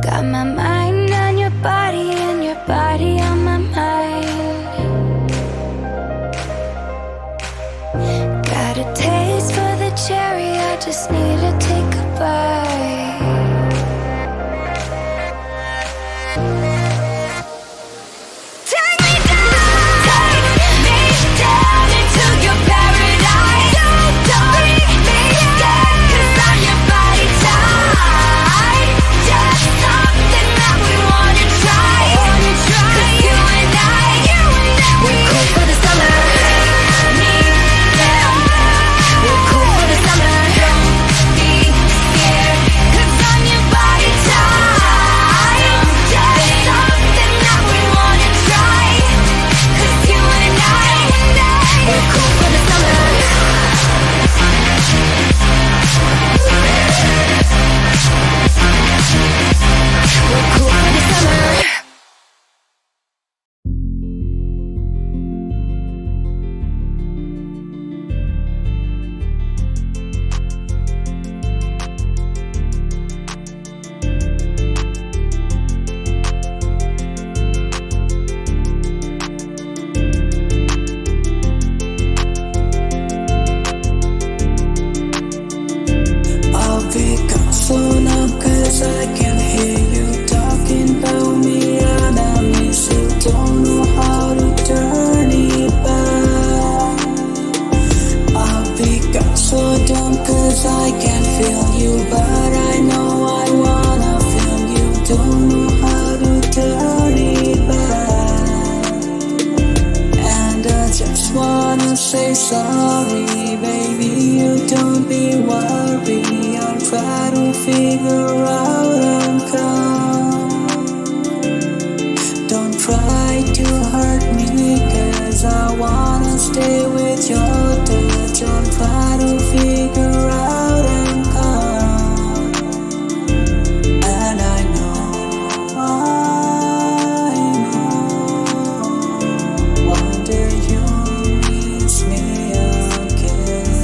Got my mind on your body and your body on my mind. Got a taste for the cherry, I just need to take a bite. Take me down into your paradise. Don't leave me scared, 'cause I'm your body type. Just something that we wanna try. 'Cause you and I, we're cool for the summer. Me, yeah, we're cool for the summer. Don't be scared, 'cause I'm your body type. Just something that we wanna try. 'Cause you and I, we're cool for the summer. We're cool for the summer. I'll become so numb 'cause I can hear you talking about me and I miss you. Don't know how to turn it back. I'll become so dumb 'cause I can feel you, but I know I wanna feel you. Don't know how to turn it back. And I just wanna say sorry, baby. You don't be worried. I'll try to figure out and come. Don't try to hurt me, 'cause I wanna stay with your touch. I'll try to figure out and come. And I know one day you'll miss me again.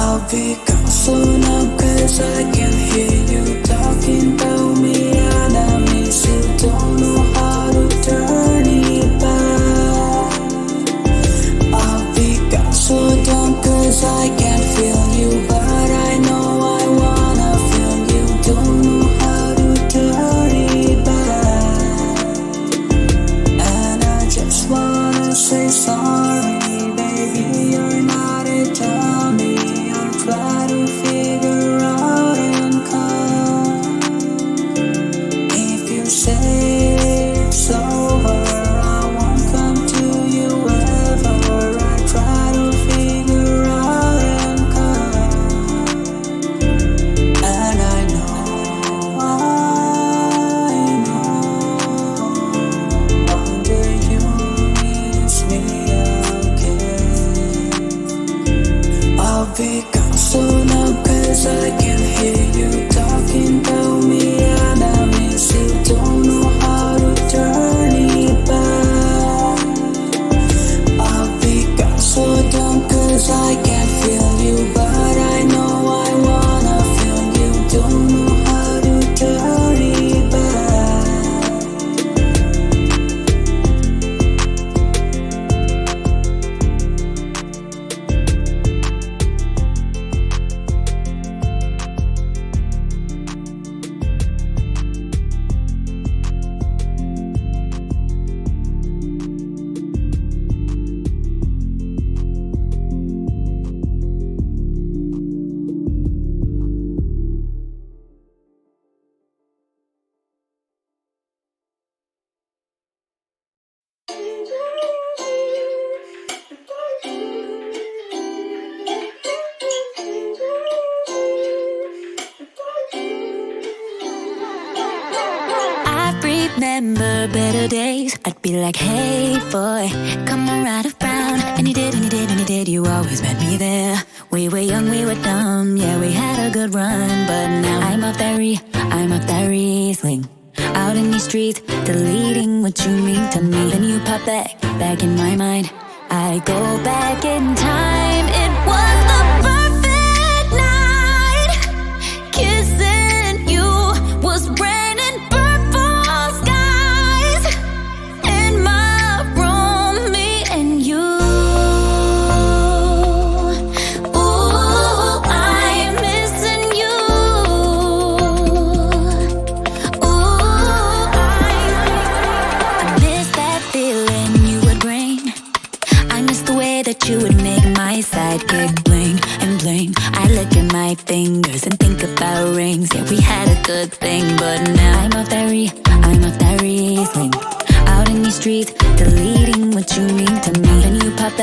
I'll become so numb 'cause I can I remember better days. I'd be like, hey boy, come on right around. And you did, and you did, and you did. You always met me there. We were young, we were dumb. Yeah, we had a good run. But now I'm off that Riesling. Out in these streets, deleting what you mean to me. Then you pop back in my mind. I go back in time. It was the perfect night. Kissing you was raining purple skies. In my room, me and you. Ooh, I'm missing you. Ooh, I miss that feeling you would bring. I miss the way that you would make my sidekick bling and bling. I look at my fingers and think about rings. Yeah, we had a good thing, but now I'm off that Riesling. Out in these streets, deleting what you mean to me. Then you pop